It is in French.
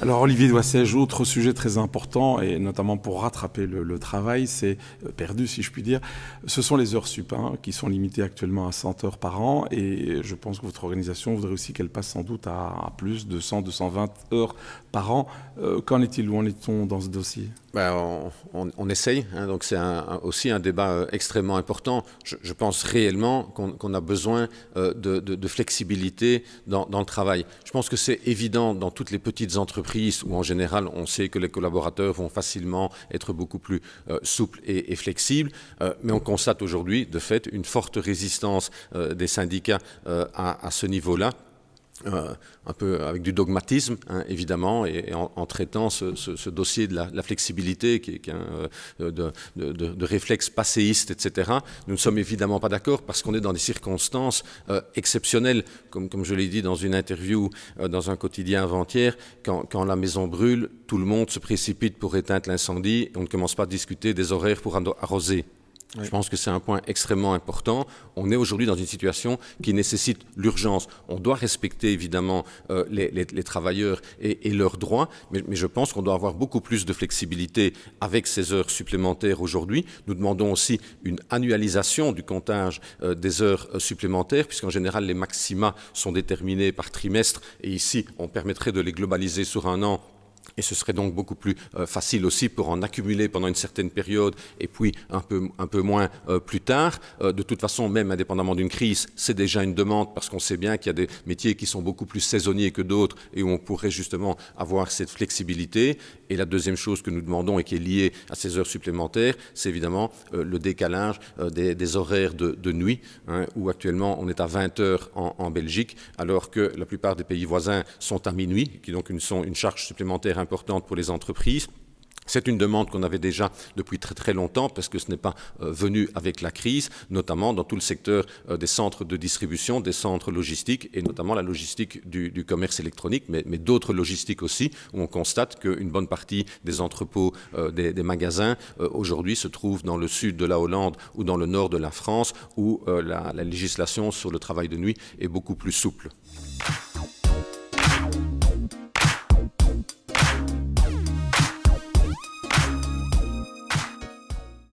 Alors Olivier Doissège, autre sujet très important, et notamment pour rattraper le travail, c'est perdu si je puis dire, ce sont les heures sup, qui sont limitées actuellement à 100 heures par an, et je pense que votre organisation voudrait aussi qu'elles passent sans doute à plus de 100, 220 heures par an. Qu'en est-il? Où en est-on dans ce dossier? On essaye, donc c'est aussi un débat extrêmement important. Je pense réellement qu'on a besoin de flexibilité dans le travail. Je pense que c'est évident dans toutes les petites entreprises où en général on sait que les collaborateurs vont facilement être beaucoup plus souples et flexibles, mais on constate aujourd'hui de fait une forte résistance des syndicats à ce niveau-là. Un peu avec du dogmatisme, évidemment, et en traitant ce dossier de la flexibilité qui est de réflexes passéistes, etc. Nous ne sommes évidemment pas d'accord parce qu'on est dans des circonstances exceptionnelles, comme je l'ai dit dans une interview dans un quotidien avant-hier, quand la maison brûle, tout le monde se précipite pour éteindre l'incendie et on ne commence pas à discuter des horaires pour arroser. Oui. Je pense que c'est un point extrêmement important. On est aujourd'hui dans une situation qui nécessite l'urgence. On doit respecter évidemment les travailleurs et leurs droits, mais je pense qu'on doit avoir beaucoup plus de flexibilité avec ces heures supplémentaires aujourd'hui. Nous demandons aussi une annualisation du comptage des heures supplémentaires, puisqu'en général les maxima sont déterminés par trimestre, et ici on permettrait de les globaliser sur un an. Et ce serait donc beaucoup plus facile aussi pour en accumuler pendant une certaine période et puis un peu moins plus tard. De toute façon, même indépendamment d'une crise, c'est déjà une demande parce qu'on sait bien qu'il y a des métiers qui sont beaucoup plus saisonniers que d'autres et où on pourrait justement avoir cette flexibilité. Et la deuxième chose que nous demandons et qui est liée à ces heures supplémentaires, c'est évidemment le décalage des horaires de nuit, où actuellement on est à 20 heures en Belgique, alors que la plupart des pays voisins sont à minuit, qui donc sont une charge supplémentaire importante pour les entreprises. C'est une demande qu'on avait déjà depuis très longtemps parce que ce n'est pas venu avec la crise, notamment dans tout le secteur des centres de distribution, des centres logistiques et notamment la logistique du commerce électronique, mais d'autres logistiques aussi, où on constate qu'une bonne partie des entrepôts, des magasins aujourd'hui se trouvent dans le sud de la Hollande ou dans le nord de la France, où la législation sur le travail de nuit est beaucoup plus souple.